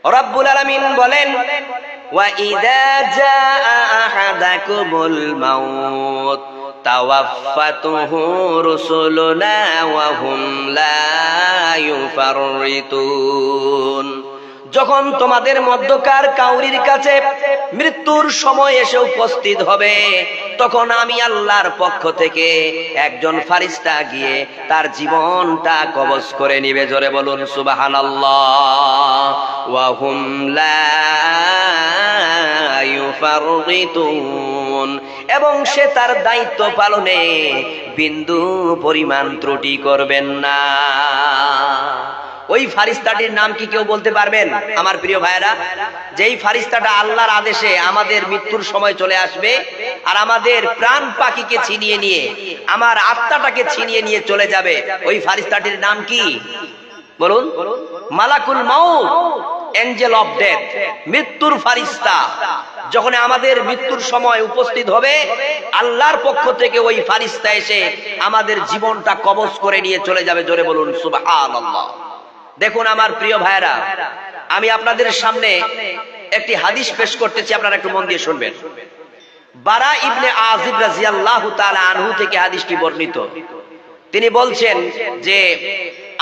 রব্বুল আলামিন বলেন, ওয়া ইযা জাআ আহাদাকুমুল মাউত তাওয়াফাতুহু রুসুলুনা ওয়া হুম লা ইউফাররিতুন। যখন তোমাদের মধ্যকার কাউরির কাছে মৃত্যুর সময় এসে উপস্থিত হবে, তখন আমি আল্লাহর পক্ষ থেকে একজন ফারিস্তা গিয়ে তার জীবনটা কবজ করে নিবে। জোরে বলুন সুবহানাল্লাহ। ওয়া হুম লা ইউফাররিতুন, এবং সে তার দায়িত্ব পালনে বিন্দু পরিমাণ ত্রুটি করবেন না। ওই ফারিস্তাটির নাম কি কেউ বলতে পারবেন আমার প্রিয় ভাইরা? যেই ফারিস্তাটা আল্লাহর আদেশে আমাদের মৃত্যুর সময় চলে আসবে আর আমাদের প্রাণ পাখিকে ছিনিয়ে নিয়ে, আমার আত্মাটাকে ছিনিয়ে নিয়ে চলে যাবে, ওই ফারিস্তাটির নাম কি বলুন? মালাকুল মাউত, এঞ্জেল অফ ডেথ, মৃত্যুর ফারিস্তা। যখন আমাদের মৃত্যুর সময় উপস্থিত হবে, আল্লাহর পক্ষ থেকে ওই ফারিস্তা এসে আমাদের জীবনটা কবজ করে নিয়ে চলে যাবে। জোরে বলুন সুবহানাল্লাহ। দেখুন আমার প্রিয় ভাইরা, আমি আপনাদের সামনে একটি হাদিস পেশ করতেছি, আপনারা একটু মন দিয়ে শুনবেন। বারা ইবনে আযিব রাদিয়াল্লাহু তাআলা আনহু থেকে হাদিসটি বর্ণিত। তিনি বলছেন যে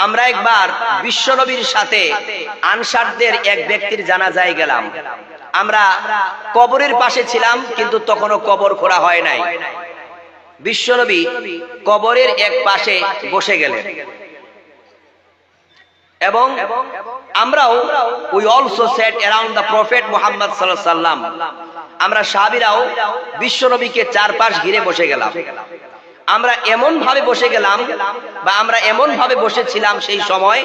আমরা একবার বিশ্বনবীর সাথে আনসারদের এক ব্যক্তির জানাজায় গেলাম। আমরা কবরের পাশে ছিলাম, কিন্তু তখনও কবর খোঁড়া হয় নাই। বিশ্বনবী কবরের এক পাশে বসে গেলেন এবং আমরাও we also sat around the prophet Muhammad sallallahu alaihi wasallam। আমরা সাহাবীরাও বিশ্বনবীকে চারপাশ ঘিরে বসে গেলাম। আমরা এমন ভাবে বসে গেলাম বা আমরা এমন ভাবে বসেছিলাম, সেই সময়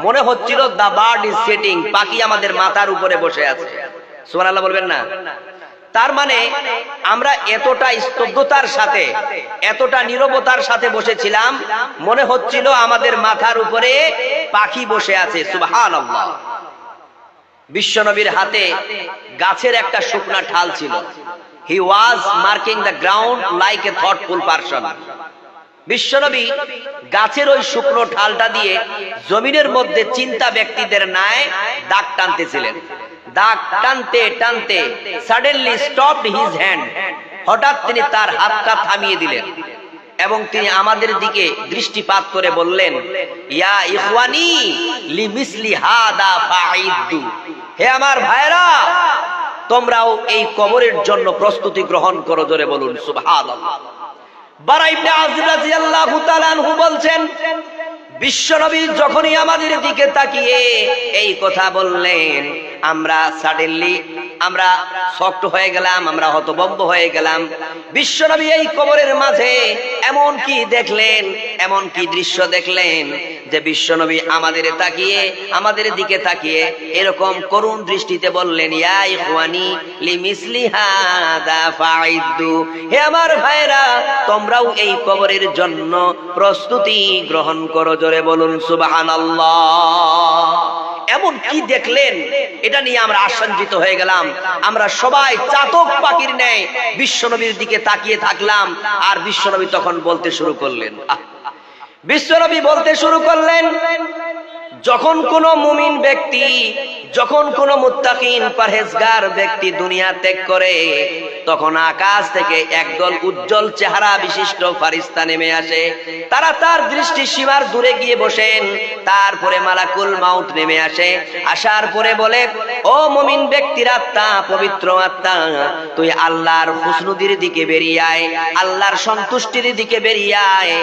মনে হচ্ছিল the bird is sitting, পাখি আমাদের মাথার উপরে বসে আছে। সুবহানাল্লাহ বলবেন না? তার মানে আমরা এতটা স্তব্ধতার সাথে, এতটা নীরবতার সাথে বসেছিলাম, মনে হচ্ছিল আমাদের মাথার উপরে পাখি বসে আছে। সুবহানাল্লাহ। বিশ্বনবীর হাতে গাছের একটা শুকনা ঠাল ছিল। He was marking the ground like a thoughtful person। বিশ্বনবী গাছের ওই শুকনো ঠালটা দিয়ে জমিনের মধ্যে চিন্তা ব্যক্তিদের ন্যায় দাগ টানতেছিলেন। দাগ টানতে টানতে suddenly stopped his hand, হঠাৎ তিনি তার হাতটা থামিয়ে দিলেন এবং তিনি আমাদের দিকে দৃষ্টিপাত করে বললেন, ইয়া ইখওয়ানি লিমিসলি হাদা ফাইদু, হে আমার ভাইরা, তোমরাও এই কবরের জন্য প্রস্তুতি গ্রহণ করো। জোরে বলুন সুবহানাল্লাহ। বারা ইবনে আযিব রাদিয়াল্লাহু তাআলা আনহু বলছেন, বিশ্বনবী যখনই আমাদের দিকে তাকিয়ে এই কথা বললেন, আমরা সাডেনলি আমরা শক্ট হয়ে গেলাম, আমরা হতভম্ব হয়ে গেলাম। বিশ্বনবী এই কবরের মাঝে এমন কি দেখলেন, এমন কি দৃশ্য দেখলেন যে বিশ্বনবী আমাদের দিকে তাকিয়ে এরকম করুণ দৃষ্টিতে বললেন, ইয়া ইখওয়ানি লিমিসলি হাদা ফাইদু, হে আমার ভাইরা, তোমরাও এই কবরের জন্য প্রস্তুতি গ্রহণ করো। জোরে বলুন সুবহানাল্লাহ। এমন কি দেখলেন, এটা নিয়ে আমরা আশঙ্কিত হয়ে গেলাম। আমরা সবাই চাতক পাখির ন্যায় বিশ্বনবীর দিকে তাকিয়ে থাকলাম। আর বিশ্বনবী তখন বলতে শুরু করলেন, যখন কোন মুমিন ব্যক্তি, যখন কোন মুত্তাকিন পরহেজগার ব্যক্তি দুনিয়া ত্যাগ করে, তখন আকাশ থেকে একদল উজ্জ্বল চেহারা বিশিষ্ট ফারিস্তা নেমে আসে। তারা তার দৃষ্টি সীমার দূরে গিয়ে বসেন। তারপরে মালাকুল মাউত নেমে আসে। আসার পরে বলে, ও মুমিন ব্যক্তির আত্মা, পবিত্র আত্মা, তুই আল্লাহর হুসনুদির দিকে বেরিয়ে আয়, আল্লাহর সন্তুষ্টির দিকে বেরিয়ে আয়,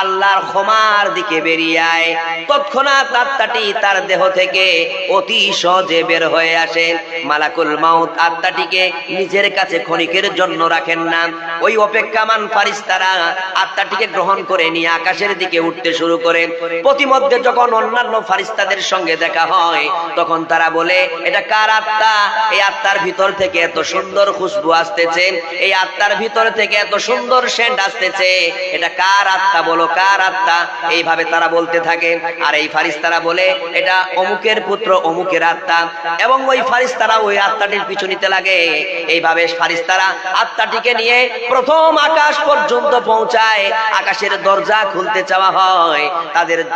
আল্লাহর ক্ষমার দিকে বেরিয়ে আয়। তৎক্ষণাৎ আত্মাটি তার দেহ থেকে অতি সহজে বের হয়ে আসে। মালাকুল মাউত আত্মাটিকে নিজের কাছে ক্ষণিকের জন্য রাখেন না। ওই অপেক্ষামান ফারিস্তারা আত্মাটিকে গ্রহণ করে নিয়ে আকাশের দিকে উঠতে শুরু করে। প্রতিমধ্যে যখন অন্যান্য ফারিস্তাদের সঙ্গে দেখা হয়, তখন তারা বলে, এটা কার আত্মা? এই আত্মার ভিতর থেকে এত সুন্দর খুশবু আসতেছে, এই আত্মার ভিতর থেকে এত সুন্দর সেন্ট আসতেছে, এটা কার আত্মা? বলো কার আত্মা? এইভাবে তারা বলতে থাকে। আর এই ফারিস্তারা বলে এটা অমুকের পুত্র অমুকের আত্মা, এবং ওই ফারিস্তারা ওই আত্মাটির পিছু নিতে লাগে। এইভাবে ফারিস্তারা আত্মাটিকে নিয়ে প্রথম আকাশ পর্যন্ত পৌঁছায়। আকাশের দরজা খুলতে চাওয়া হয়,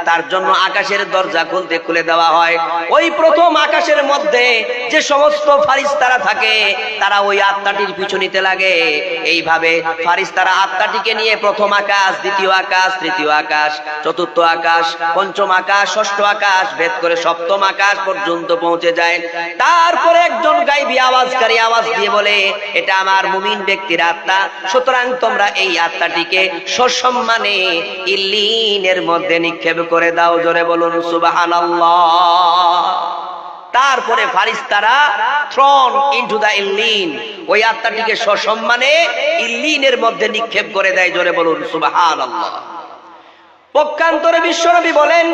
তার জন্য আকাশের দরজা খুলে দেওয়া হয়। ওই প্রথম আকাশের মধ্যে যে সমস্ত ফারিস্তারা থাকে তারা ওই আত্মাটির পিছু নিতে লাগে। এইভাবে ফারিস্তারা আত্মাটিকে নিয়ে প্রথম আকাশ, দ্বিতীয় আকাশ, তৃতীয় আকাশ, চতুর্থ আকাশ, পঞ্চম আকাশ, ষষ্ঠ আকাশ ভেদ করে সপ্তম আকাশ পর্যন্ত পৌঁছে যায়। তারপরে একজন গায়বী আওয়াজকারী আওয়াজ দিয়ে বলে এটা আমার মুমিন ব্যক্তির আত্মা, সুতরাং তোমরা এই আত্মাটিকে সসম্মানে ইল্লিনের মধ্যে নিক্ষেপ করে দাও। জোরে বলুন সুবহানাল্লাহ। তারপরে ফারিস্তারা থ্রোন ইনটু দা ইল্লিন, ওই আত্মাটিকে সসম্মানে ইল্লিনের মধ্যে নিক্ষেপ করে দেয়। জোরে বলুন সুবহানাল্লাহ। পক্ষান্তরে বিশ্বনবী বলেন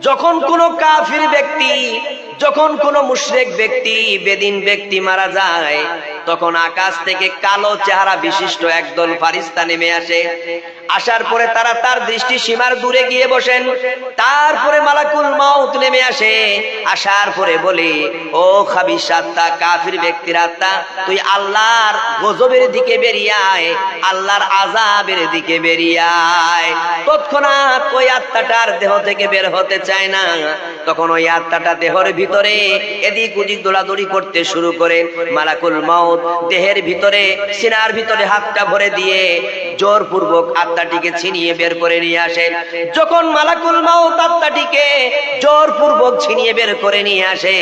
যখন কোনো কাফির ব্যক্তি, যখন কোনো মুশরিক ব্যক্তি, বেদিন ব্যক্তি মারা যায়, তখন আকাশ থেকে কালো চেহারা বিশিষ্ট একদল ফারিস্তা নেমে আসে। আসার পরে তারা তার দৃষ্টি সীমার দূরে গিয়ে বসেন। তারপরে মালাকুল মাউত নেমে আসে। আসার পরে বলে ও খাবিস আত্মা, কাফির ব্যক্তির আত্মা, তুই আল্লাহর গজবের দিকে বেরিয়ে আয়, আল্লাহর আযাবের দিকে বেরিয়ে আয়। তৎক্ষণাৎ ওই আত্মাটার দেহ থেকে বের হতে চায় না। তখন ওই আত্মাটা দেহের ভিতরে এদিক ওদিক দৌড়াদৌড়ি করতে শুরু করে। মালাকুল মাউত দেহের ভিতরে, সিনার ভিতরে হাতটা ভরে দিয়ে জোরপূর্বক আত্মাটিকে ছিনিয়ে বের করে নিয়ে আসে। যখন মালাকুল মাউত আত্মাটিকে জোরপূর্বক ছিনিয়ে বের করে নিয়ে আসে,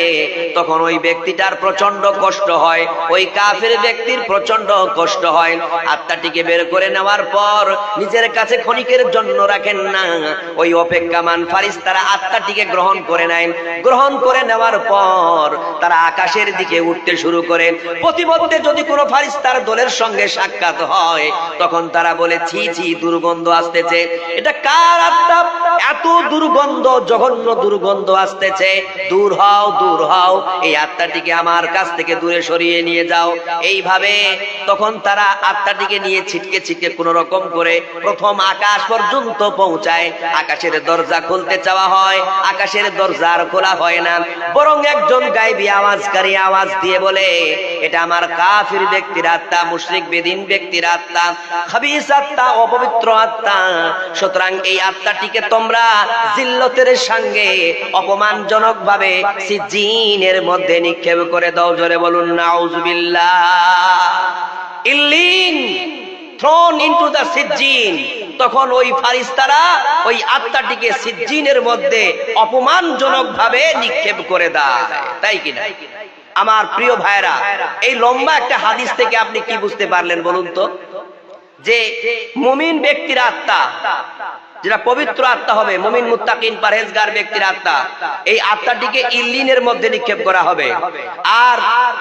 তখন ওই ব্যক্তিটার প্রচন্ড কষ্ট হয়, ওই কাফের ব্যক্তির প্রচন্ড কষ্ট হয়। আত্মাটিকে বের করে নেওয়ার পর নিজের কাছে ক্ষণিকের জন্য রাখেন না, ওই অপেক্ষামান ফারিস্তারা আত্মাটিকে গ্রহণ করে নেয়। গ্রহণ করে নেওয়ার পর তারা আকাশের দিকে উঠতে শুরু করে। প্রতিমধ্যে যদি কোনো ফারিস্তার দলের সঙ্গে সাক্ষাৎ হয়, তখন তারা বলে ছি ছি, দুর্গন্ধ আসতেছে, এটা কার আত্মা? এত দুর্গন্ধ, জঘন্য দুর্গন্ধ আসতেছে, দূর হও, দূর হও, এই আত্মাটিকে আমার কাছ থেকে দূরে সরিয়ে নিয়ে যাও। এইভাবে তখন তারা আত্মাটিকে নিয়ে ছিটকে ছিটকে কোন রকম করে প্রথম আকাশ পর্যন্ত পৌঁছায়। আকাশের দরজা খুলতে চাওয়া হয়, আকাশের দরজা আর খোলা হয় না, বরং একজন গায়বী আওয়াজকারী আওয়াজ দিয়ে বলে এটা আমার কাফির ব্যক্তির আত্মা, মুশরিক বেদিন ব্যক্তির আত্মা, খাবিস আত্মা, অপবিত্র আত্মা। সুতরাং এই আত্মাটিকে তোমরা জিল্লতের সঙ্গে অপমানজনক ভাবে সিজ্জিনের মধ্যে নিক্ষেপ করে দাও। জোরে বলুন নাউজুবিল্লাহ। ইল্লিন থ্রোন ইনটু দা সিজ্জিন। তখন ওই ফারিস্তারা ওই আত্মাটিকে সিজ্জিনের মধ্যে অপমানজনক ভাবে নিক্ষেপ করে দেয়। তাই কিনা আমার প্রিয় ভাইরা? এই লম্বা একটা হাদিস থেকে আপনি কি বুঝতে পারলেন বলুন তো? যে মুমিন ব্যক্তির আত্মা, যেটা পবিত্র আত্মা হবে, মুমিন মুত্তাকিন পরহেজগার ব্যক্তির আত্মা, এই আত্মাটিকে ইল্লিনের মধ্যে নিক্ষেপ করা হবে। আর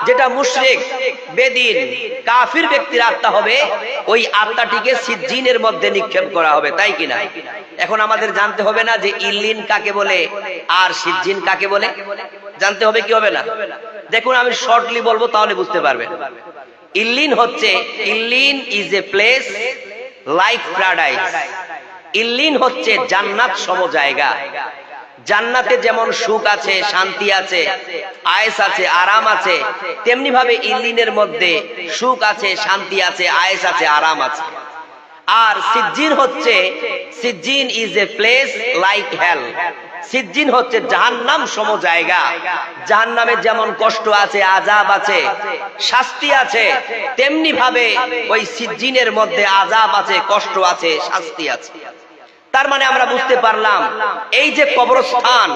যেটা মুশরিক বেদিন কাফির ব্যক্তির আত্মা হবে, ওই আত্মাটিকে সিজ্জিনের মধ্যে নিক্ষেপ করা হবে। তাই কিনা? এখন আমাদের জানতে হবে না যে ইল্লিন কাকে বলে আর সিজ্জিন কাকে বলে? জানতে হবে কি হবে না? দেখুন আমি শর্টলি বলবো, তাহলে বুঝতে পারবেন। ইল্লিন হচ্ছে, ইল্লিন is a place like paradise. ইল্লিন হচ্ছে জান্নাত সম জায়গা। জান্নাতে যেমন সুখ আছে, শান্তি আছে, আয়েশ আছে, আরাম আছে, তেমনি ভাবে ইল্লিনের মধ্যে সুখ আছে, শান্তি আছে, আয়েশ আছে, আরাম আছে। আর সিজ্জিন হচ্ছে, সিজ্জিন is a place like hell. সিজ্জিন হচ্ছে জাহান্নাম সম জায়গা। জাহান্নামে যেমন কষ্ট আছে, আযাব আছে, শাস্তি আছে, তেমনি ভাবে ওই সিজ্জিনের মধ্যে আযাব আছে, কষ্ট আছে, শাস্তি আছে। তার মানে আমরা বুঝতে পারলাম এই যে কবরস্থান,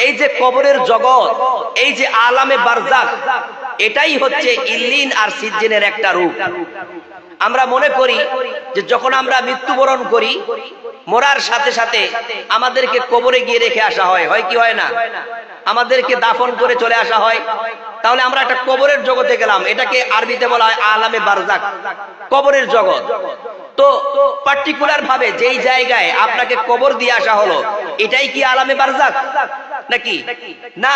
এই যে কবরের জগৎ, এই যে আলামে বারজাখ, এটাই হচ্ছে ইল্লিন আর সিজ্জিনের একটা রূপ। আমরা মনে করি যে যখন আমরা মৃত্যুবরণ করি, মরার সাথে সাথে আমাদেরকে কবরে গিয়ে রেখে আসা হয়, হয় কি হয় না? আমাদেরকে দাফন করে চলে আসা হয়। তাহলে আমরা একটা কবরের জগতে গেলাম, এটাকে আরবিতে বলা হয় আলামে বারজাখ, কবরের জগৎ। তো পার্টিকুলার ভাবে যেই জায়গায় আপনাকে কবর দিয়ে আসা হলো, এটাই কি আলামে বারজাখ নাকি? না,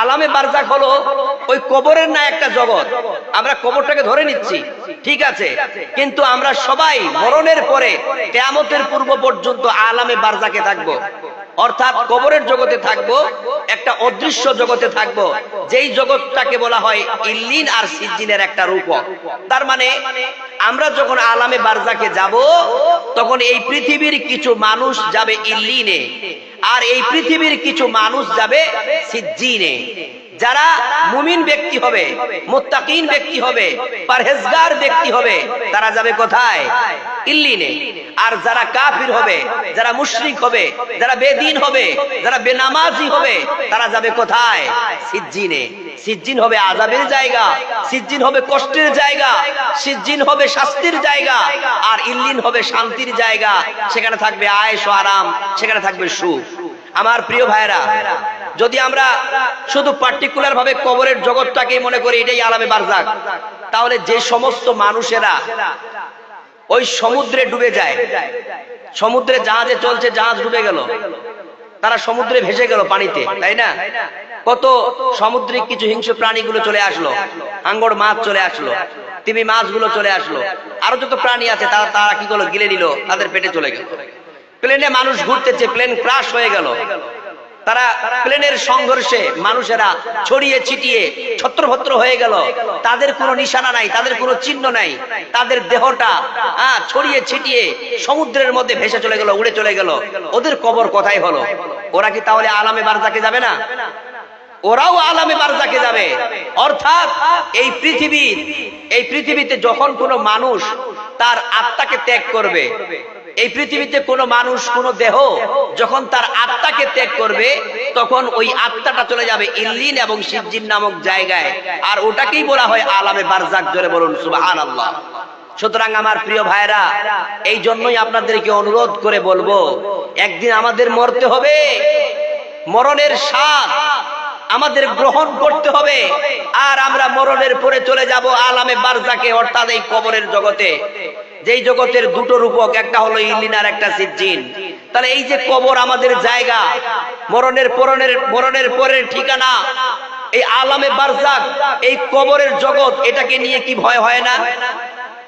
আলামে বারজাখ হলো ওই কবরের না একটা জগৎ। আমরা কবরটাকে ধরে নিচ্ছি, ঠিক আছে, কিন্তু আমরা সবাই মরণের পরে কিয়ামতের পূর্ব পর্যন্ত আলামে বারজাখে থাকবো। অর্থাৎ কবরের জগতে থাকবো, একটা অদৃশ্য জগতে থাকবো, যেই জগৎটাকে বলা হয় ইল্লিন আর সিজ্জিনের একটা রূপক। তার মানে আমরা যখন আলামে বারজাকে যাব, তখন এই পৃথিবীর কিছু মানুষ যাবে ইল্লিনে, আর এই পৃথিবীর কিছু মানুষ যাবে সিজ্জিনে। যারা মুমিন ব্যক্তি হবে, মুত্তাকিন ব্যক্তি হবে, পরহেজগার ব্যক্তি হবে, তারা যাবে কোথায়? ইল্লিনে। আর যারা কাফির হবে, যারা মুশরিক হবে, যারা বেদিন হবে, যারা বেনামাজি হবে, তারা যাবে কোথায়? সিজ্জিনে। সিজ্জিন হবে আযাবের জায়গা, সিজ্জিন হবে কষ্টের জায়গা, সিজ্জিন হবে শাস্তির জায়গা, আর ইল্লিন হবে শান্তির জায়গা। সেখানে থাকবে আয়েশ ও আরাম, সেখানে থাকবে সুখ। আমার প্রিয় ভাইরা, যদি আমরা শুধু পার্টিকুলার ভাবে কবরের জগৎটাকে মনে করি এটাই আলামে বারজাক, তাহলে যে সমস্ত মানুষেরা ওই সমুদ্রে ডুবে যায়, সমুদ্রে জাহাজে চলছে, জাহাজ ডুবে গেল, তারা সমুদ্রে ভেসে গেল পানিতে, তাই না? কত সামুদ্রিক কিছু হিংস্র প্রাণীগুলো চলে আসলো, হাঙ্গর মাছ চলে আসলো, তিমি মাছগুলো চলে আসলো, আরো যত প্রাণী আছে তারা তারা কি করলো? গিলে নিল, তাদের পেটে চলে গেল। প্লেনে মানুষ ঘুরতেছে, প্লেন ক্রাশ হয়ে গেল, তারা প্লেনের সংঘর্ষে মানুষেরা ছড়িয়ে ছিটিয়ে ছত্রভত্র হয়ে গেল, তাদের কোনো নিশানা নাই, তাদের কোনো চিহ্ন নাই, তাদের দেহটা ছড়িয়ে ছিটিয়ে সমুদ্রের মধ্যে ভেসে চলে গেল, উড়ে চলে গেল। ওদের কবর কোথায় হলো? ওরা কি তাহলে আলামে বারজাকে যাবে না? ওরাও আলামে বারজাকে যাবে। অর্থাৎ এই পৃথিবীতে যখন কোনো মানুষ তার আত্মাকে ত্যাগ করবে, এই পৃথিবীতে কোনো মানুষ, কোনো দেহ যখন তার আত্মাকে ত্যাগ করবে, তখন ওই আত্মাটা চলে যাবে ইল্লিন এবং সিজ্জিন নামক জায়গায়, আর ওটাকেই বলা হয় আলামে বারজাক। জোরে বলুন সুবহানাল্লাহ। সুতরাং আমার প্রিয় ভাইরা, এই জন্যই আপনাদেরকে অনুরোধ করে বলবো, একদিন আমাদের মরতে হবে, মরণের স্বাদ আমাদের গ্রহণ করতে হবে, আর আমরা মরণের পরে চলে যাব আলামে বারজাকে, অর্থাৎ এই কবরের জগতে, যেই জগতের দুটো রূপক, একটা হলো ইল্লিন আর একটা সিজ্জিন। তাহলে এই যে কবর আমাদের জায়গা, মরণের পরের ঠিকানা, এই আলামে বারজাক, এই কবরের জগৎ, এটাকে নিয়ে কি ভয় হয় না?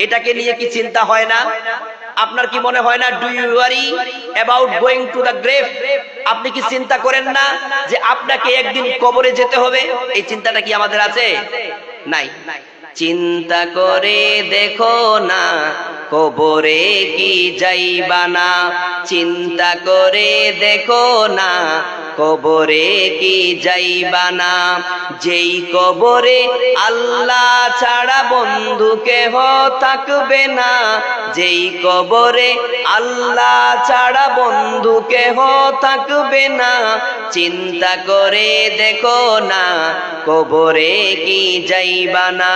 এটাকে নিয়ে কি চিন্তা হয় না? আপনার কি মনে হয় না? Do you worry about going to the grave? আপনি কি চিন্তা করেন না যে আপনাকে একদিন কবরে যেতে হবে? এই চিন্তাটা কি আমাদের আছে? নাই। চিন্তা করে দেখো না, কবরে কি যাইবা না? চিন্তা করে দেখো না, কবরে কি যাইবা না? যেই কবরে আল্লাহ ছাড়া বন্ধু কেহ থাকবে না, যেই কবরে আল্লাহ ছাড়া বন্ধু কেহ থাকবে না। চিন্তা করে দেখো না, কবরে কি যাইবা না?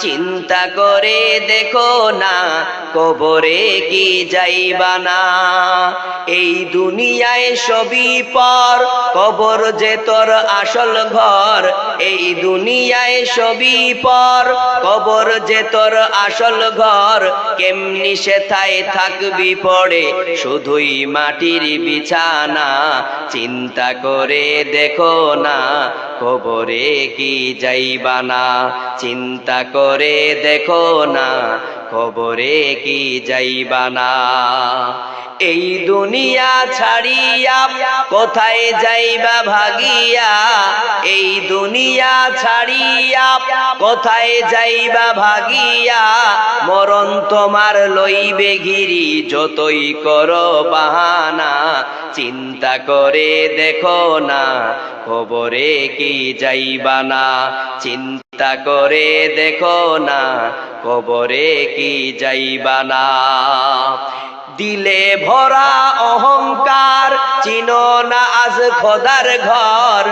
চিন্তা করে দেখো না, কবরে কি যাইবা না? এই দুনিয়ায় সবই পর, কবর যে তোর আসল ঘর। এই দুনিয়ায় সবই পর, কবর যে তোর আসল ঘর। কেমনি সেথায় থাকবি পড়ে, শুধুই মাটির বিছানা। চিন্তা করে দেখো না, কবরে কি যাইবা না? চিন্তা করে দেখো না, কবরে কি যাইবা না? এই দুনিয়া ছাড়িয়া কোথায় যাইবা ভাগিয়া? এই দুনিয়া ছাড়িয়া কোথায় যাইবা ভাগিয়া? মরণ তোমার লইবে ঘিরি, যতই করো বাহানা। চিন্তা করে দেখো না, কবরে কি যাইবা না? চিন্তা করে দেখো না, কবরে কি যাইবা না? দিলে ভরা অহংকার, চিনো না আজ খোদার ঘর।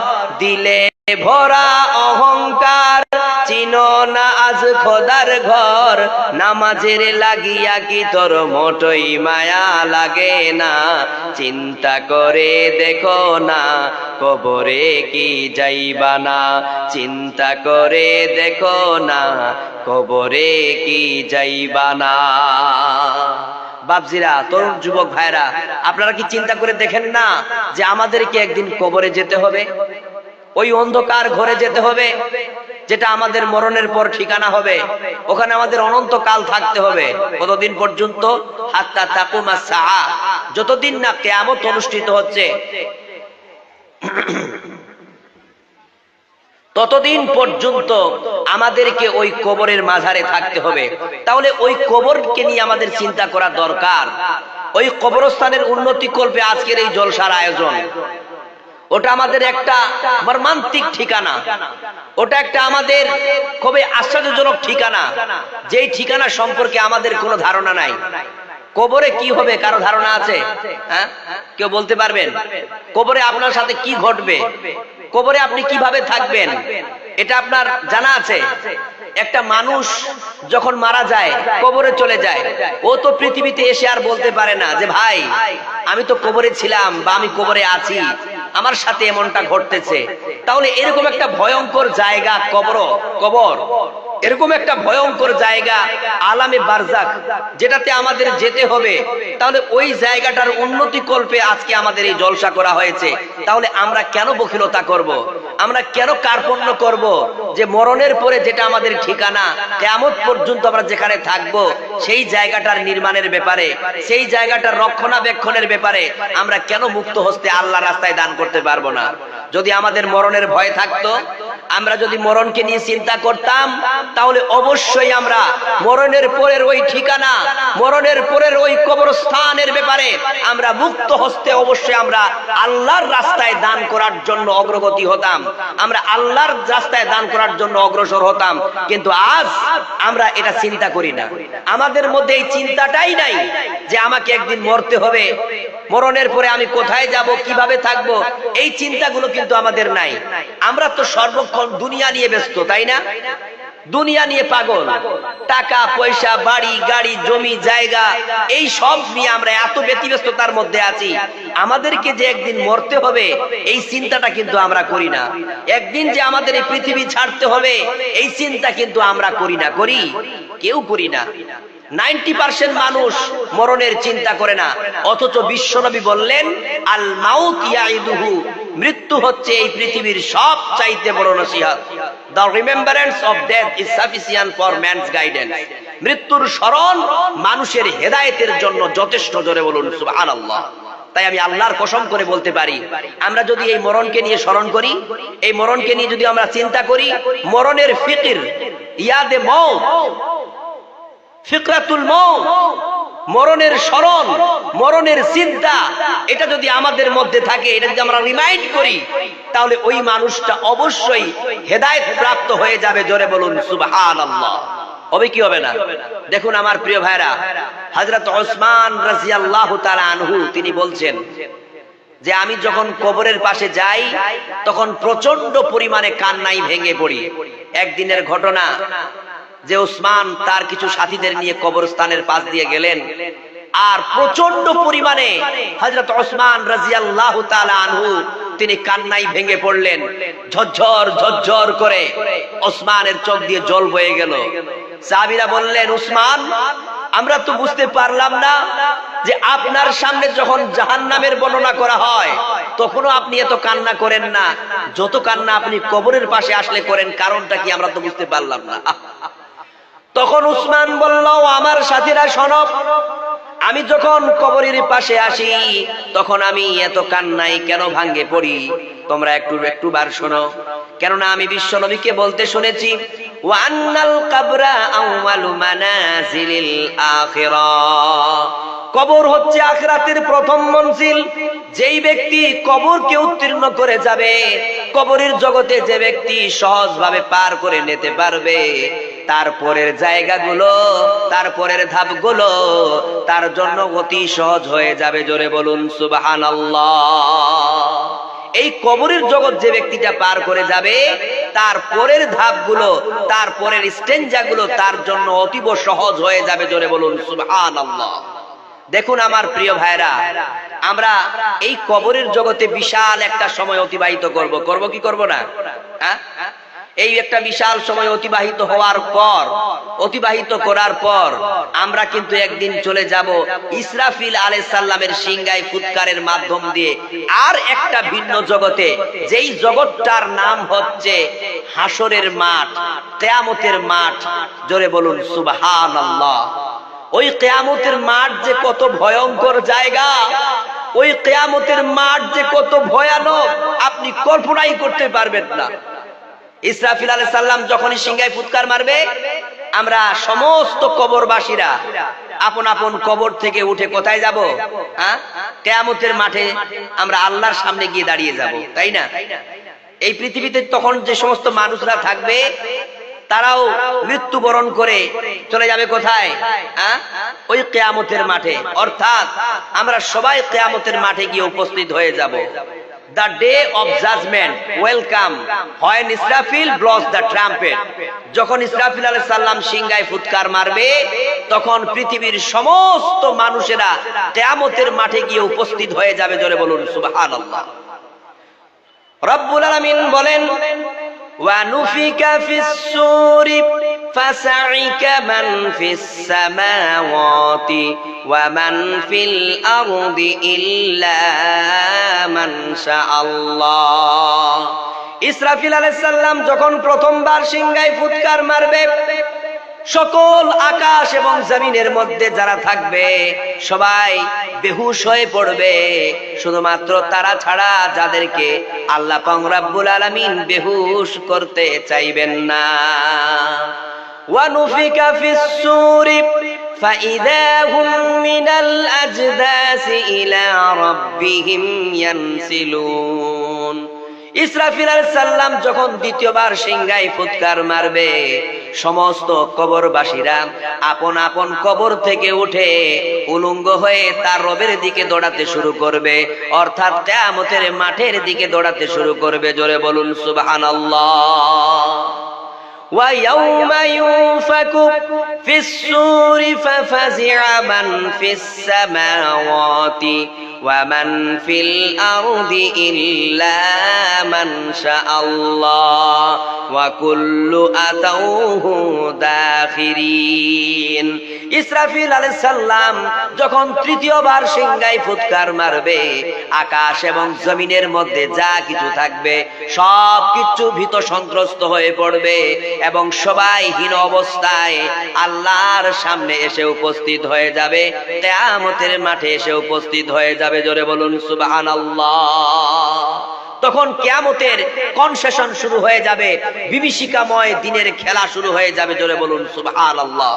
দিলে ভরা অহংকার, চিনো না আজ খোদার ঘর। নামাজের লাগিয়া কি তোর মোটই মায়া লাগে না? চিন্তা করে দেখো না, কবরে কি যাইবা না? চিন্তা করে দেখো না, কবরে কি যাইবা না? বাপজিরা, তরুণ যুবক ভাইরা, আপনারা কি চিন্তা করে দেখেন না যে আমাদেরকে একদিন কবরে যেতে হবে, ওই অন্ধকার ঘরে যেতে হবে, যেটা আমাদের মরণের পর ঠিকানা হবে, ওখানে আমাদের অনন্তকাল থাকতে হবে। কতদিন পর্যন্ত? হাত্তা তাকুমা সাআ, যতদিন না কিয়ামত অনুষ্ঠিত হচ্ছে ততদিন পর্যন্ত আমাদেরকে ওই কবরের মাঝারে থাকতে হবে। তাহলে ওই কবরকে নিয়ে আমাদের চিন্তা করা দরকার। ওই কবরস্থানের উন্নতি করবে আজকের এই জলসার আয়োজন। ওটা আমাদের একটা মর্মান্তিক ঠিকানা, ওটা একটা আমাদের খুবই আশ্চর্যজনক ঠিকানা, যেই ঠিকানা সম্পর্কে আমাদের কোনো ধারণা নাই। কবরে কি হবে কারো ধারণা আছে? হ্যাঁ, কেউ বলতে পারবেন? কবরে আপনার সাথে কি ঘটবে, কবরে আপনি কিভাবে থাকবেন, এটা আপনার জানা আছে? একটা মানুষ যখন মারা যায়, কবরে চলে যায়, ও তো পৃথিবীতে এসে আর বলতে পারে না যে ভাই আমি তো কবরে ছিলাম বা আমি কবরে আছি, আমার সাথে এমনটা ঘটতেছে। তাহলে এরকম একটা ভয়ঙ্কর জায়গা কবর, এরকম একটা ভয়ঙ্কর জায়গা আলামে বারজাখ, যেটাতে আমাদের যেতে হবে। তাহলে ওই জায়গাটার উন্নতি কল্পে আজকে আমাদের এই জলসা করা হয়েছে। তাহলে আমরা কেন বখিলতা করব? আমরা কেন কার্পণ্য করব যে মরণের পরে যেটা আমাদের ঠিকানা, কিয়ামত পর্যন্ত আমরা যেখানে থাকব, সেই জায়গাটার নির্মাণের ব্যাপারে, সেই জায়গাটার রক্ষণাবেক্ষণের ব্যাপারে আমরা কেন মুক্ত হস্তে আল্লাহর রাস্তায় দান করতে পারবো না? যদি আমাদের মরণের ভয় থাকতো, আমরা যদি মরণকে নিয়ে চিন্তা করতাম, তাহলে অবশ্যই আমরা মরণের পরের ওই ঠিকানা, মরণের পরের ওই কবরস্থানের ব্যাপারে আমরা মুক্ত হস্তে অবশ্যই আমরা আল্লাহর রাস্তায় দান করার জন্য অগ্রগতি হতাম, আমরা আল্লাহর রাস্তায় দান করার জন্য অগ্রসর হতাম। কিন্তু আজ আমরা এটা চিন্তা করি না, আমাদের মধ্যে এই চিন্তাটাই নাই যে আমাকে একদিন মরতে হবে, মরণের পরে আমি কোথায় যাব, কিভাবে থাকবো, এই চিন্তাগুলো কিন্তু আমাদের নাই। আমরা তো সর্বক্ষণ দুনিয়া নিয়ে ব্যস্ত, তাই না? দুনিয়া নিয়ে পাগল, টাকা পয়সা, বাড়ি গাড়ি, জমি জায়গা, এই সব নিয়ে আমরা এত ব্যতিব্যস্ততার মধ্যে আছি। আমাদেরকে যে একদিন মরতে হবে এই চিন্তাটা কিন্তু আমরা করি না। একদিন যে আমাদের এই পৃথিবী ছাড়তে হবে এই চিন্তা কিন্তু আমরা করি না, করি? কেউ করি না। 90% মানুষ মরণের চিন্তা করে না। অথচ বিশ্বনবী বললেন আল মাউত ইয়াইদুহু, মৃত্যু হচ্ছে এই পৃথিবীর সবচাইতে বড় নসিহত। The remembrance of death is sufficient for man's guidance. মৃত্যুর স্মরণ মানুষের হেদায়েতের জন্য যথেষ্ট। জোরে বলুন সুবহানাল্লাহ। তাই আমি আল্লাহর কসম করে বলতে পারি, আমরা যদি এই মরণকে নিয়ে স্মরণ করি, এই মরণকে নিয়ে যদি আমরা চিন্তা করি, মরণের ফিকির, ইয়াদে মউত, ফিকরাতুল মউত, মরণের স্মরণ, মরণের চিন্তা, এটা যদি আমাদের মধ্যে থাকে, এটা যদি আমরা রিমাইন্ড করি, তাহলে ওই মানুষটা অবশ্যই হেদায়েত প্রাপ্ত হয়ে যাবে। জোরে বলুন সুবহানাল্লাহ। হবে কি হবে না? দেখুন আমার প্রিয় ভাইরা, হযরত ওসমান রাদিয়াল্লাহু তাআলা আনহু তিনি বলছেন যে আমি যখন কবরের পাশে যাই তখন প্রচন্ড পরিমাণে কান্নায় ভেঙে পড়ি। একদিনের ঘটনা যে ওসমান তার কিছু সাথীদের নিয়ে কবরস্থানের পাশ দিয়ে গেলেন, আর প্রচন্ড পরিমাণে হযরত ওসমান রাদিয়াল্লাহু তাআলা আনহু তিনি কান্নায় ভেঙে পড়লেন। ঝরঝর ঝরঝর করে ওসমানের চোখ দিয়ে জল বয়ে গেল। সাহাবীরা বললেন, ওসমান, আমরা তো বুঝতে পারলাম না যে আপনার সামনে যখন জাহান্নামের বর্ণনা করা হয় তখনও আপনি এত কান্না করেন না, যত কান্না আপনি কবরের পাশে আসলে করেন, কারণটা কি আমরা তো বুঝতে পারলাম না। তখন উসমান বলল, আমার সাথীরা শোনো, আমি যখন কবরের পাশে আসি তখন আমি এত কান্নাই কেন ভাঙ্গে পড়ি, তোমরা একটু বার শোনো। কেননা আমি বিশ্ব নবীকে বলতে শুনেছি, ওয়ান্নাল কাবরা আউয়ালু মানাজিলিল আখিরাহ, কবর হচ্ছে আখিরাতের প্রথম মঞ্জিল। যেই ব্যক্তি কবরকে উত্তীর্ণ করে যাবে, কবরের জগতে যে ব্যক্তি সহজভাবে পার করে নিতে পারবে, তারপরের জায়গাগুলো, তারপরের ধাপগুলো তার জন্য অতি সহজ হয়ে যাবে। জোরে বলুন সুবহানাল্লাহ। এই কবরের জগৎ যে ব্যক্তিটা পার করে যাবে, তারপরের ধাপগুলো, তারপরের স্টেঞ্জাগুলো তার জন্য অতীব সহজ হয়ে যাবে। জোরে বলুন সুবহানাল্লাহ। দেখুন আমার প্রিয় ভাইরা, আমরা এই কবরের জগতে বিশাল একটা সময় অতিবাহিত করব কি করব না? হ্যাঁ, এই একটা বিশাল সময় অতিবাহিত করার পর আমরা কিন্তু একদিন চলে যাব ইসরাফিল আলাইহিস সালামের সিংহায় ফুৎকারের মাধ্যম দিয়ে আর একটা ভিন্ন জগতে, যেই জগৎটার নাম হচ্ছে হাসরের মাঠ, কিয়ামতের মাঠ। জোরে বলুন সুবহানাল্লাহ। ওই কিয়ামতের মাঠ যে কত ভয়ঙ্কর জায়গা, ওই কিয়ামতের মাঠ যে কত ভয়ানক, আপনি কল্পনাই করতে পারবেন না। ইসরাফিল আলাইহিস সালাম যখনই সিংহায় ফুৎকার মারবে, আমরা সমস্ত কবরবাসীরা আপন আপন কবর থেকে উঠে কোথায় যাব? কিয়ামতের মাঠে আমরা আল্লাহর সামনে গিয়ে দাঁড়িয়ে যাব, তাই না? এই পৃথিবীতে তখন যে সমস্ত মানুষরা থাকবে তারাও মৃত্যুবরণ করে চলে যাবে কোথায়? ওই কিয়ামতের মাঠে। অর্থাৎ আমরা সবাই কিয়ামতের মাঠে গিয়ে উপস্থিত হয়ে যাব। The day of judgment will come when Israfil blows the trumpet. যখন ইসরাফিল আলাইহিস সালাম সিংহায় ফুৎকার মারবে, তখন পৃথিবীর সমস্ত মানুষেরা কিয়ামতের মাঠে গিয়ে উপস্থিত হয়ে যাবে। জোরে বলুন সুবহানাল্লাহ। রব্বুল আলামিন বলেন, وَنُفِخَ فِي الصُّورِ فَصَعِقَ مَنْ فِي السَّمَاوَاتِ وَمَنْ فِي الْأَرْضِ إِلَّا مَنْ شَاءَ اللَّهُ। ইসরাফিল আলাইহিস সালাম যখন প্রথমবার সিংহায় ফুৎকার মারবে, সকল আকাশ এবং জমিনের মধ্যে যারা থাকবে সবাই বেহুশ হয়ে পড়বে, শুধুমাত্র তারা ছাড়া যাদেরকে আল্লাহ পাক রব্বুল আলামিন বেহুশ করতে চাইবেন না। ওয়ানুফিকা ফিস সূরি ফাইযা হুম মিনাল আজদাসি ইলা রাব্বিহিম ইয়ানসিলুন। ইসরাফিল আলাইহিস সালাম যখন দ্বিতীয়বার সিংহায় ফুৎকার মারবে, সমস্ত কবরবাসীরা আপন আপন কবর থেকে উঠে উলঙ্গ হয়ে তার রবের দিকে দৌড়াতে শুরু করবে, অর্থাৎ কিয়ামতের মাঠের দিকে দৌড়াতে শুরু করবে। জোরে বলুন সুবহানাল্লাহ। وَيَوْمَ يُنفَخُ فِي الصُّورِ فَفَزِعَ مَنْ فِي السَّمَاوَاتِ وَمَنْ فِي الْأَرْضِ إِلَّا مَنْ شَاءَ اللَّهُ وَكُلُّ أَتَوْهُ دَاخِرِينَ। ইসরাফিল আলাইহিস সালাম যখন তৃতীয়বার সিংহায় ফুৎকার মারবে, আকাশ এবং জমিনের মধ্যে যা কিছু থাকবে সব কিছু ভীত সন্ত্রস্ত হয়ে পড়বে এবং সবাই হীন অবস্থায় আল্লাহর সামনে এসে উপস্থিত হয়ে যাবে, কিয়ামতের মাঠে এসে উপস্থিত হয়ে যাবে। জোরে বলুন সুবহানাল্লাহ। তখন কিয়ামতের কনসেশন শুরু হয়ে যাবে, বিভীষিকাময় দিনের খেলা শুরু হয়ে যাবে। জোরে বলুন সুবহানাল্লাহ।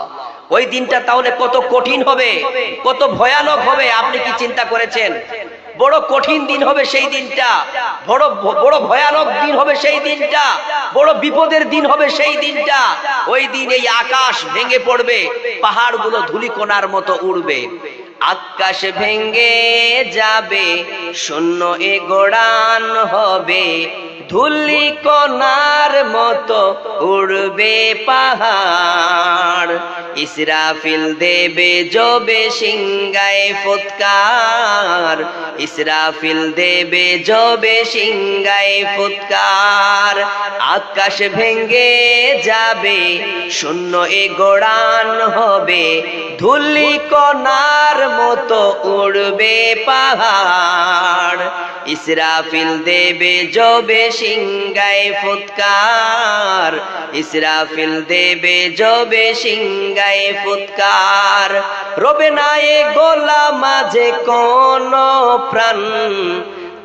ওই দিনটা তাহলে কত কঠিন হবে, কত ভয়ানক হবে, আপনি কি চিন্তা করেছেন? বড় কঠিন দিন হবে সেই দিনটা, বড় ভয়ানক দিন হবে সেই দিনটা, বড় বিপদের দিন হবে সেই দিনটা। ওই দিন এই আকাশ ভেঙে পড়বে, পাহাড়গুলো ধূলিকণার মতো উড়বে, আকাশ ভেঙে যাবে, শূন্য এ গোড়ান হবে, ধূলিকণার মতো উড়বে পাহাড়। ইসরাফিল দেবে জবে সিংহায় ফুৎকার, ইসরাফিল দেবে জবে সিংহায় ফুৎকার, আকাশ ভেঙে যাবে, শূন্য এ গোড়ান হবে, ধূলিকণার মতো উড়বে পাহাড়। ইসরাফিল দেবে জবে সিংহায় ফুৎকার, ইসরাফিল দেবে জবে সিংহায় ফুৎকার। রবে না এ গলা মাঝে কোন প্রাণ,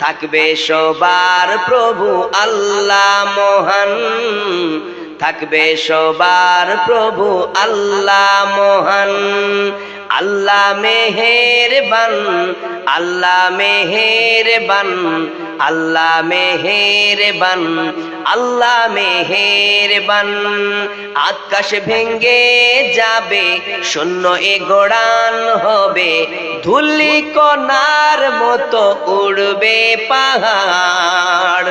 থাকবে সবার প্রভু আল্লাহ মহান, থাকবে সবার প্রভু আল্লাহ মহান। আল্লাহ মেহেরবান, আল্লাহ মেহেরবান, আল্লাহ মেহেরবান, আল্লাহ মেহেরবান। আকাশ ভেঙে যাবে, শূন্য এ গোড়ান হবে, ধূলিকণার মতো উড়বে পাহাড়।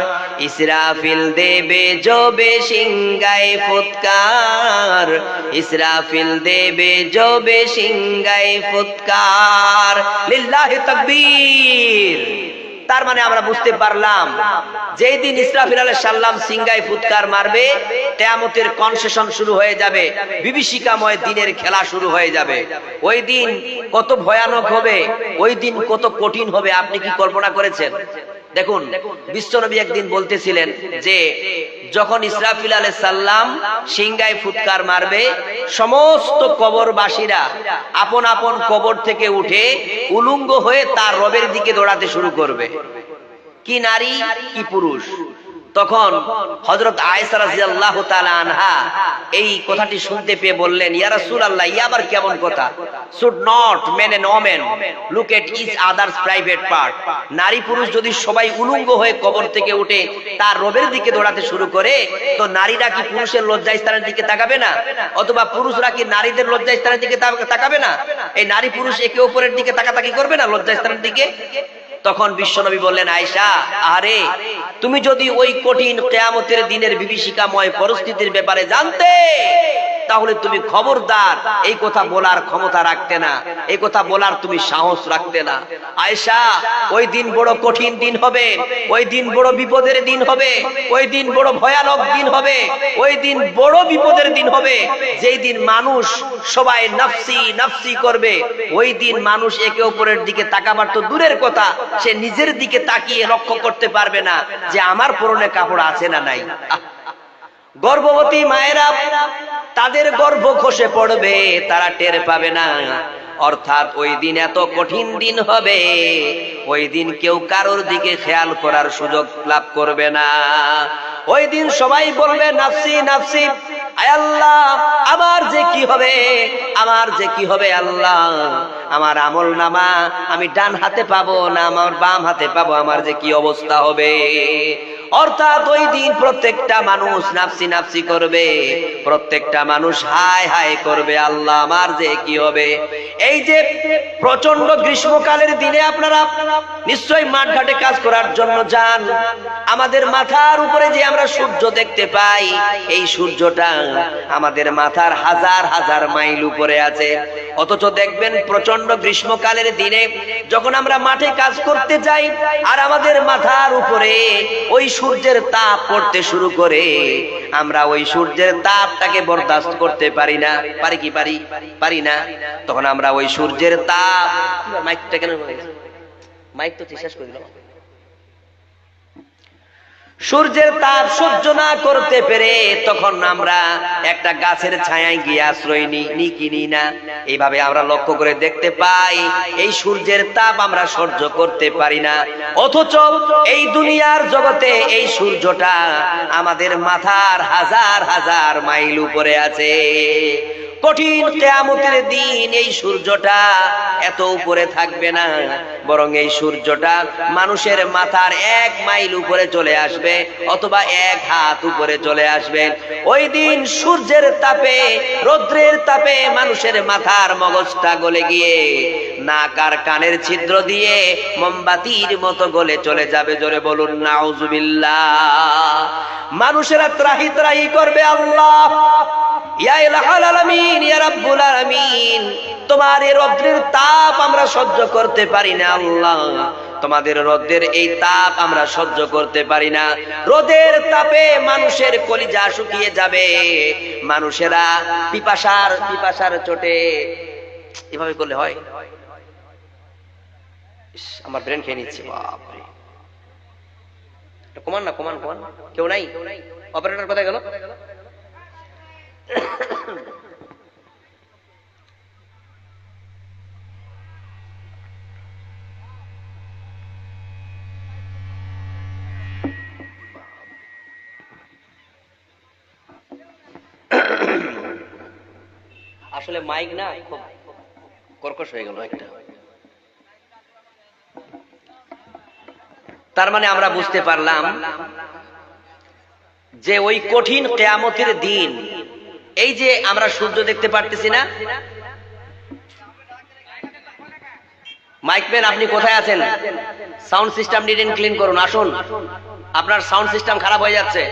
ইসরাফিল দেবে জবে সিংহায় ফুৎকার, ইসরাফিল দেবে জবে সিংহায় ফুৎকার। লিল্লাহি তাকবীর। তার মানে আমরা বুঝতে পারলাম যেই দিন ইসরাফিল আলাইহিস সালাম সিংগায় ফুৎকার মারবে, কিয়ামতের কনসেশন শুরু হয়ে যাবে, বিভীষিকাময় দিনের খেলা শুরু হয়ে যাবে। ওই দিন কত ভয়ানক হবে, ওই দিন কত কঠিন হবে, আপনি কি কল্পনা করেছেন? দেখুন, বিশ্বনবী একদিন বলতেছিলেন যে যখন ইসরাফিল আলাইহিস সালাম সিংগায় ফুৎকার মারবে, সমস্ত কবরবাসীরা আপন আপন কবর থেকে উঠে উলঙ্গ হয়ে তার রবের দিকে দৌড়াতে শুরু করবে। কি নারী কি পুরুষ। তখন হযরত আয়েশা রাদিয়াল্লাহু তাআলা আনহা এই কথাটি শুনতে পেয়ে বললেন, ইয়া রাসূলুল্লাহ, ইয়া আবার কেমন কথা? Should not men and women look at each others private part? নারী পুরুষ যদি সবাই উলঙ্গ হয়ে কবর থেকে উঠে তার রবের দিকে দৌড়াতে শুরু করে, তো নারীরা কি পুরুষের লজ্জাস্থানের দিকে তাকাবে না? অথবা পুরুষরা কি নারীদের লজ্জাস্থানের দিকে তাকাবে না? এই নারী পুরুষ একে অপরের দিকে তাকাতাকি করবে না লজ্জাস্থানের দিকে? তখন বিশ্বনবী বললেন, আয়েশা, আরে তুমি যদি ওই কঠিন কিয়ামতের দিনের বিভীষিকাময় পরিস্থিতির ব্যাপারে জানতে, তাহলে তুমি খবরদার এই কথা বলার ক্ষমতা রাখতে না, এই কথা বলার তুমি সাহস রাখতে না। আয়েশা, ওই দিন বড় কঠিন দিন হবে, ওই দিন বড় বিপদের দিন হবে, ওই দিন বড় ভয়ানক দিন হবে, ওই দিন বড় বিপদের দিন হবে, যেই দিন মানুষ সবাই নাফসি নাফসি করবে। ওই দিন মানুষ একে অপরের দিকে তাকাবার তো দূরের কথা, সে নিজের দিকে তাকিয়ে লক্ষ্য করতে পারবে না যে আমার পরনে কাপড় আছে না নাই। গর্ভবতী মায়েরা তাদের গর্ভ খসে পড়বে, তারা টের পাবে না। অর্থাৎ ওই দিন এত কঠিন দিন হবে, ওই দিন কেউ কারোর দিকে খেয়াল করার সুযোগ লাভ করবে না। ওই দিন সবাই বলবে নাফসি নাফসি, আয় আল্লাহ আমার যে কি হবে, আমার যে কি হবে আল্লাহ, আমার আমল নামা আমি ডান হাতে পাবো না আমার বাম হাতে পাবো, আমার যে কি অবস্থা হবে। অর্থাৎ ওই দিন প্রত্যেকটা মানুষ নাফসি নাফসি করবে, প্রত্যেকটা মানুষ হায় হায় করবে, আল্লাহ আমার যে কি হবে। এই যে প্রচন্ড গ্রীষ্মকালের দিনে আপনারা নিশ্চয়ই মাঠ ঘাটে কাজ করার জন্য যান, আমাদের মাথার উপরে যে আমরা সূর্য দেখতে পাই, এই সূর্যটা আমাদের মাথার হাজার হাজার মাইল উপরে আছে। অথচ দেখবেন প্রচন্ড গ্রীষ্মকালের দিনে যখন আমরা মাঠে কাজ করতে যাই আর আমাদের মাথার উপরে ওই সূর্যের তাপ পড়তে শুরু করে, আমরা ওই সূর্যের তাপটাকে বরদাস্ত করতে পারি না। পারি কি পারি? পারি না। তখন আমরা ওই সূর্যের তাপ, মাইকটা কেন মাইক তো শেষ করে দিল, সূর্যের তাপ সহ্য না করতে পেরে তখন আমরা একটা গাছের ছায়ায় গিয়ে আশ্রয় নিই না। এইভাবে আমরা লক্ষ্য করে দেখতে পাই এই সূর্যের তাপ আমরা সহ্য করতে পারি না। অথচ এই দুনিয়ার জগতে এই সূর্যটা আমাদের মাথার হাজার হাজার মাইল উপরে আছে। কঠিন কিয়ামতের দিন এই সূর্যটা এত উপরে থাকবে না, বরং এই সূর্যটা মানুষের মাথার 1 মাইল উপরে চলে আসবে অথবা 1 হাত উপরে চলে আসবে। ওই দিন সূর্যের তাপে, রৌদ্রের তাপে মানুষের মাথার মগজটা গলে গিয়ে নাক আর কানের ছিদ্র দিয়ে মোমবাতির মতো গলে চলে যাবে। জোরে বলুন নাউজুবিল্লাহ। মানুষেরা ত্রাহি ত্রাহি করবে, আল্লাহ ইয়া ইলাহাল আলামিন, ইয়া রাব্বুল আলামিন, তোমার এই রৌদ্রের তাপ আমরা সহ্য করতে পারি না আল্লাহ, তোমাদের রোদের এই তাপ আমরা সহ্য করতে পারি না। রোদের তাপে মানুষের কলিজা শুকিয়ে যাবে, মানুষেরা পিপাসার চোটে। এভাবে করলে হয়? আমার ব্রেন খেয়ে নিচ্ছে, বাপরে। কমান না, কমান কমান, কেউ নাই? অপারেটর কোথায় গেল? আসলে মাইক না খুব কর্কশ হয়ে গেল একটা। তার মানে আমরা বুঝতে পারলাম যে ওই কঠিন কিয়ামতের দিন, এই যে আমরা সূর্য দেখতে পারতেছি না। মাইকম্যান আপনি কোথায় আছেন? Sound system neat and clean করুন, আসুন, আপনার সাউন্ড সিস্টেম খারাপ হয়ে যাচ্ছে।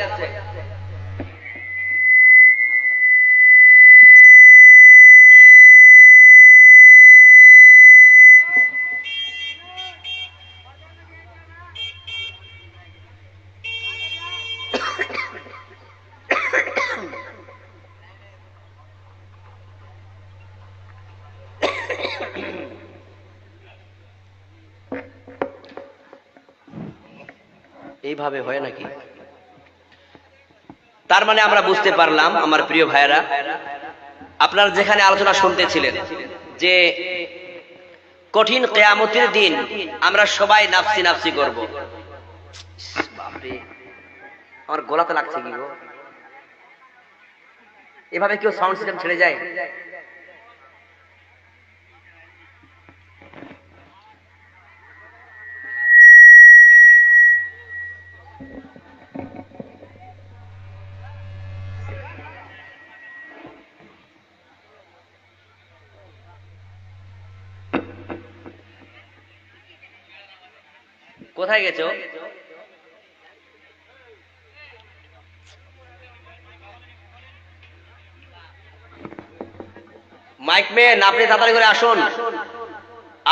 এইভাবে হয় নাকি? তার মানে আমরা বুঝতে পারলাম আমার প্রিয় ভাইয়েরা, আপনারা যেখানে আলোচনা শুনতেছিলেন যে কঠিন কিয়ামতের দিন আমরা সবাই নাফসি নাফসি করব। বাপরে, আমার গলাতে লাগছে কি গো? এভাবে কেউ সাউন্ড সিস্টেম ছেড়ে যায়? কোথায় গেছো? মাইক ম্যান, আপনি তাড়াতাড়ি করে আসুন,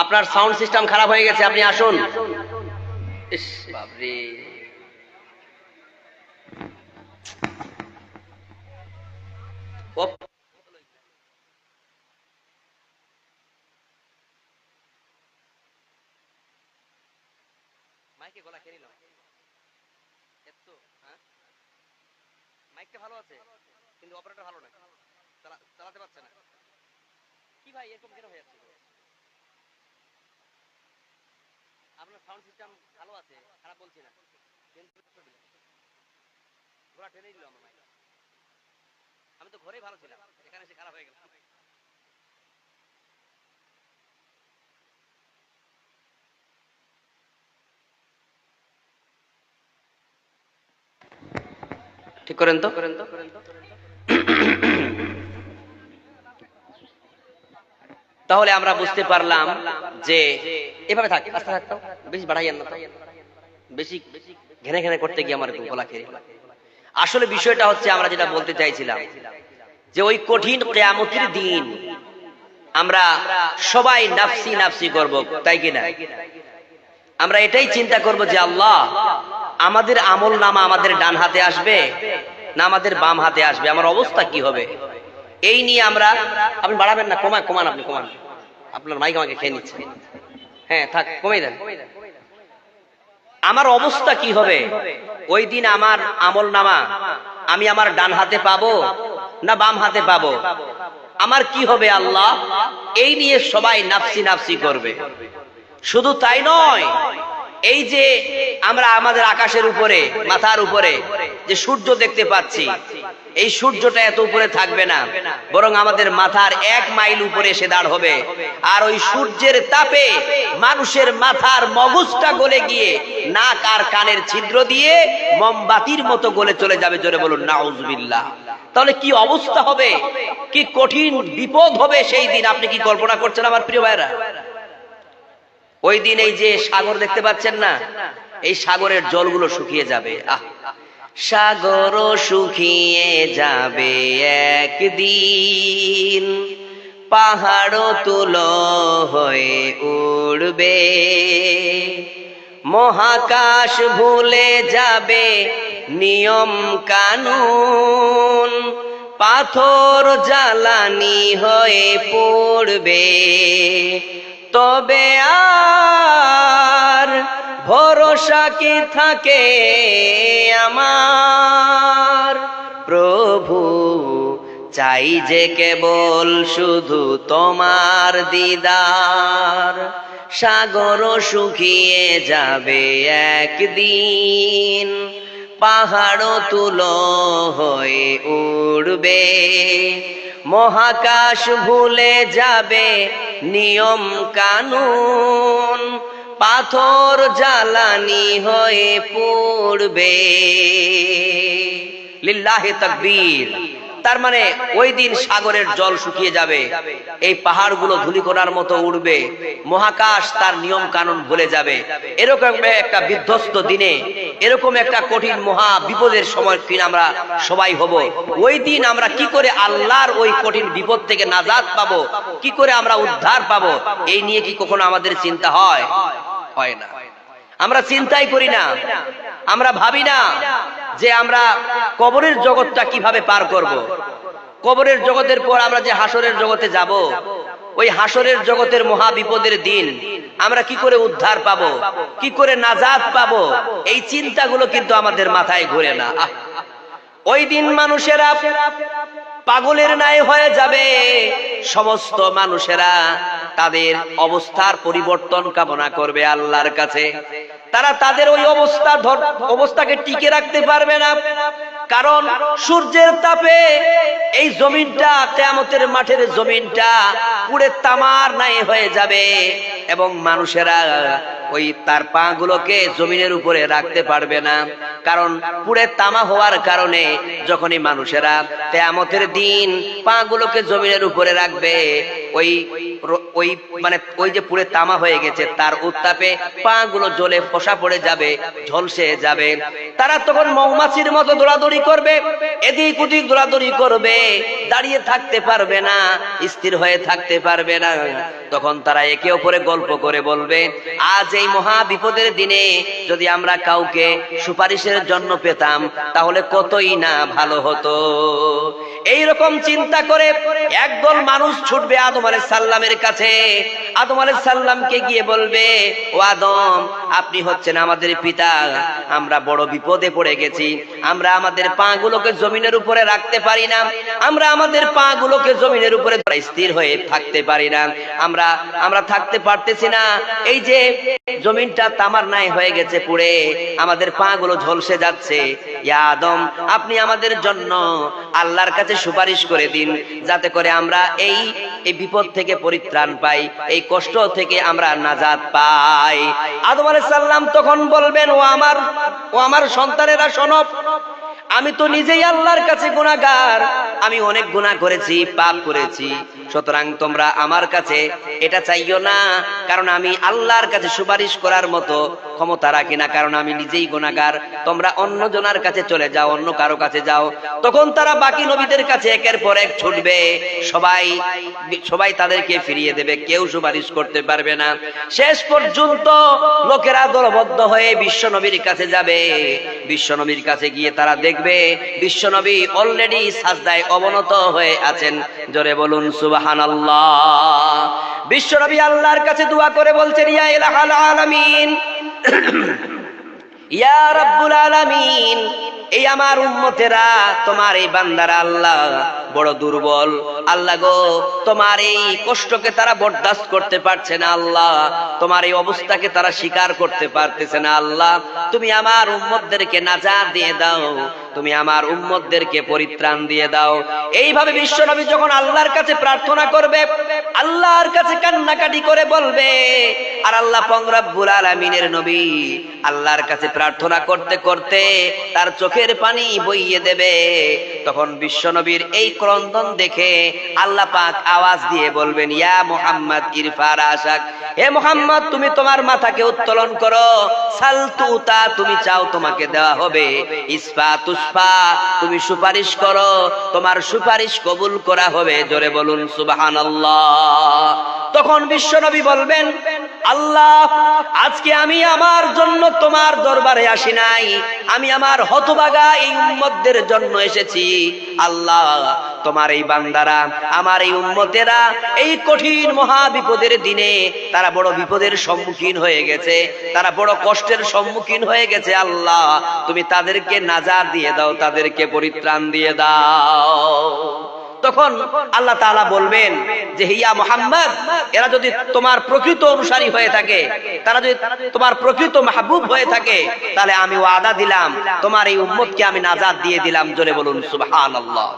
আপনার সাউন্ড সিস্টেম খারাপ হয়ে গেছে, আপনি আসুন। ইস বাপরে, মাইকে গলা খেয়ে নিল। মাইকটা ভালো আছে কিন্তু অপারেটর ভালো না, চালাতে পারছে না। কি ভাই এরকম কেন হয়ে যাচ্ছে? আপনার সাউন্ড সিস্টেম ভালো আছে, খারাপ বলছি না, কিন্তু ঘোড়া টেনে দিল আমার মাইক। আমি তো ঘরেই ভালো ছিলাম, এখানে এসে খারাপ হয়ে গেল। ঠিক করেন তো। তাহলে আমরা বুঝতে পারলাম যে এভাবে থাক, আস্তে থাকতো, বেশি বাড়াইয়েন না, বেশি ঘেনে ঘেনে করতে গিয়ে আমার গলা খেয়ে। আসলে বিষয়টা হচ্ছে আমরা যেটা বলতে চাইছিলাম যে ওই কঠিন কিয়ামতের দিন আমরা সবাই নাফসি নাফসি করব, তাই কিনা? আমরা এটাই চিন্তা করব যে আল্লাহ, আমাদের আমল নামা আমাদের ডান হাতে আসবে না আমাদের বাম হাতে আসবে, আমার অবস্থা কি হবে? এই নিয়ে আমরা, আপনি বাড়াবেন না, কমান, আপনি কমান, আপনার মাইক আমাকে খেয়ে নিচ্ছে। হ্যাঁ থাক, কমাই দেন। আমার অবস্থা কি হবে ওই দিন? আমার আমল নামা আমি আমার ডান হাতে পাবো না বাম হাতে পাবো? আমার কি হবে আল্লাহ? এই নিয়ে সবাই নাফসি নাফসি করবে। শুধু তাই নয়, এই যে আমরা আমাদের আকাশের উপরে, মাথার উপরে যে সূর্য দেখতে পাচ্ছি, এই সূর্যটা এত উপরে থাকবে না, বরং আমাদের মাথার 1 মাইল উপরে এসে দাঁড় হবে। আর ওই সূর্যের তাপে মানুষের মাথার মগজটা গলে গিয়ে নাক আর কানের ছিদ্র দিয়ে মোমবাতির মতো গলে চলে যাবে। জোরে বলুন নাউজুবিল্লাহ। তাহলে কি অবস্থা হবে, কি কঠিন বিপদ হবে সেই দিন, আপনি কি কল্পনা করছেন আমার প্রিয় ভাইরা? ওই দিন এই যে সাগর দেখতে পাচ্ছেন না, এই সাগরের জলগুলো শুকিয়ে যাবে। সাগর শুকিয়ে যাবে একদিন, পাহাড় তুলো হয়ে উড়বে, মহাকাশ ভুলে যাবে নিয়ম কানুন, পাথর জ্বালানি হয়ে পড়বে। তবে আর ভরসা কি থাকে আমার, প্রভু চাই যে কেবল শুধু তোমার দিদার। সাগর শুকিয়ে যাবে একদিন, পাহাড় তুলো হয়ে উড়বে, মহাকাশ ভুলে যাবে নিয়ম কানুন, পাথর জ্বালানি হয়ে পড়বে। লিল্লাহি তাকবীর। তার মানে ওই দিন সাগরের জল শুকিয়ে যাবে, এই পাহাড়গুলো ধূলিকণার মতো উড়বে, মহাকাশ তার নিয়ম কানুন ভুলে যাবে। এরকম একটা বিধ্বস্ত দিনে, এরকম একটা কঠিন মহা বিপদের সম্মুখীন আমরা সবাই হব। ওই দিন আমরা কি করে আল্লাহর ওই কঠিন বিপদ থেকে নাজাত পাবো, কি করে আমরা উদ্ধার পাবো, এই নিয়ে কি কখনো আমাদের চিন্তা হয়? হয় না। আমরা চিন্তাই করি না, আমরা ভাবি না যে আমরা কবরের জগৎটা কিভাবে পার করব। কবরের জগতের পর আমরা যে হাসরের জগতে যাব, ওই হাসরের জগতের মহা বিপদের দিন আমরা কি করে উদ্ধার পাবো, কি করে নাজাত পাবো, এই চিন্তাগুলো কিন্তু আমাদের মাথায় ঘুরে না। ওই দিন মানুষেরা পাগলের ন্যায় হয়ে যাবে, সমস্ত মানুষেরা তাদের অবস্থার পরিবর্তন কামনা করবে আল্লাহর কাছে। তারা তাদের ওই অবস্থাকে টিকে রাখতে পারবে না, কারণ সূর্যের তাপে এই জমিনটা, কিয়ামতের মাঠের জমিনটা পুড়ে তামার ন্যায় হয়ে যাবে এবং মানুষেরা ওই তার পা গুলোকে জমিনের উপরে রাখতে পারবে না, কারণ পুড়ে তামা হওয়ার কারণে যখনই মানুষেরা কিয়ামতের দিন পা গুলোকে জমিনের উপরে রাখবে, ওই যে পুড়ে তামা হয়ে গেছে তার উত্তাপে পা গুলো জ্বলে ফোসা পড়ে যাবে, ঝলসে যাবে। তারা তখন মৌমাছির মতো দৌড়াদৌড়ি করবে, এদিক ওদিক দৌড়াদৌড়ি করবে, দাঁড়িয়ে থাকতে পারবে না, স্থির হয়ে থাকতে পারবে না। তখন তারা একে অপরে গল্প করে বলবে, আজ এই মহা বিপদের দিনে যদি আমরা কাউকে সুপারিশের জন্য পেতাম তাহলে কতই না ভালো হতো। এইরকম চিন্তা করে একদল মানুষ ছুটবে আদম আলাইহিস সালামের কাছে। আদম আলাইহিস সালামকে গিয়ে বলবে, ও আদম, আপনি হচ্ছেন আমাদের পিতা, আমরা বড় বিপদে পড়ে গেছি, আমরা আমাদের পা গুলোকে জমিনের উপরে রাখতে পারি না, আমরা আমাদের পা গুলোকে জমিনের উপরে স্থির হয়ে থাকতে পারি না, আমরা থাকতে পারতেছি না, এই যে জমিনটা তামার ন্যায় হয়ে গেছে পুড়ে, আমাদের পা গুলো ঝলসে যাচ্ছে। ইয়া আদম, আপনি আমাদের জন্য আল্লাহর কাছে সুপারিশ করে দিন, যাতে করে আমরা এই বিপদ থেকে পরিত্রাণ পাই, এই কষ্ট থেকে আমরা নাজাত পাই। আদম আলাইহিস সালাম তখন বলবেন, ও আমার সন্তানেরা শোনো, আমি তো নিজেই আল্লাহর কাছে গুনাহগার, আমি অনেক গুনাহ করেছি, পাপ করেছি, সুতরাং তোমরা আমার কাছে এটা চাইও না, কারণ আমি আল্লাহর কাছে সুপারিশ করার মতো ক্ষমতা রাখি না, কারণ আমি নিজেই গুনাহগার। তোমরা অন্য জনের কাছে চলে যাও, অন্য কারো কাছে যাও। তখন তারা বাকি নবীদের কাছে একের পর এক ছুটবে, সবাই তাদেরকে ফিরিয়ে দেবে, কেউ সুপারিশ করতে পারবে না। শেষ পর্যন্ত লোকেরা দলবদ্ধ হয়ে বিশ্ব নবীর কাছে যাবে। বিশ্ব নবীর কাছে গিয়ে তারা দেখবে বিশ্বনবী অলরেডি সাজদায় অবনত হয়ে আছেন। জোরে বলুন সুবহানাল্লাহ। বিশ্বনবী আল্লাহর কাছে দোয়া করে বলছেন, ইয়া ইলাহাল আলামিন, ইয়া রাব্বুল আলামিন, এই আমার উম্মতেরা, তোমার এই বান্দারা আল্লাহ বড় দুর্বল, আল্লাহ গো, তোমার এই কষ্টকে তারা বরদাস্ত করতে পারছে না আল্লাহ, তোমার এই অবস্থাকে তারা স্বীকার করতে পারতেছে না আল্লাহ, তুমি আমার উম্মতদেরকে নাজাত দিয়ে দাও, তুমি আমার উম্মতদেরকে পরিত্রাণ দিয়ে দাও। এইভাবে বিশ্বনবী যখন আল্লাহর কাছে প্রার্থনা করবে, আল্লাহর কাছে কান্নাকাটি করে বলবে, আর আল্লাহ পাক রব্বুল আলামিনের নবী আল্লাহর কাছে প্রার্থনা করতে করতে তার চোখের পানি বইয়ে দেবে। তখন বিশ্বনবীর এই ক্রন্দন দেখে আল্লাহ পাক আওয়াজ দিয়ে বলবেন, ইয়া মুহাম্মদ ইরফা রাসাক, হে মুহাম্মদ, তুমি তোমার মাথাকে উত্তোলন করো, সাল তুতা, তুমি চাও তোমাকে দেওয়া হবে, ইসফা তুসফা, তুমি সুপারিশ করো, তোমার সুপারিশ কবুল করা হবে। জোরে বলুন সুবহানাল্লাহ। তখন বিশ্বনবী বলবেন, আল্লাহ, আজকে আমি আমার জন্য তোমার দরবারে আসি নাই, আমি আমার হতভাগা এই উম্মতদের জন্য এসেছি। আল্লাহ, তোমার এই বান্দারা, আমার এই উম্মতেরা এই কঠিন মহা বিপদের দিনে তারা বড় বিপদের সম্মুখীন হয়ে গেছে, তারা বড় কষ্টের সম্মুখীন হয়ে গেছে। আল্লাহ, তুমি তাদেরকে নাজাত দিয়ে দাও, তাদেরকে পরিত্রাণ দিয়ে দাও। তখন আল্লাহ তাআলা বলবেন যে, ইয়া মুহাম্মদ, এরা যদি তোমার প্রকৃত অনুসারী হয়ে থাকে, তারা যদি তোমার প্রকৃত মাহবুব হয়ে থাকে, তাহলে আমি ওয়াদা দিলাম তোমার এই উম্মতকে আমি নাজাত দিয়ে দিলাম। জোরে বলুন সুবহানাল্লাহ।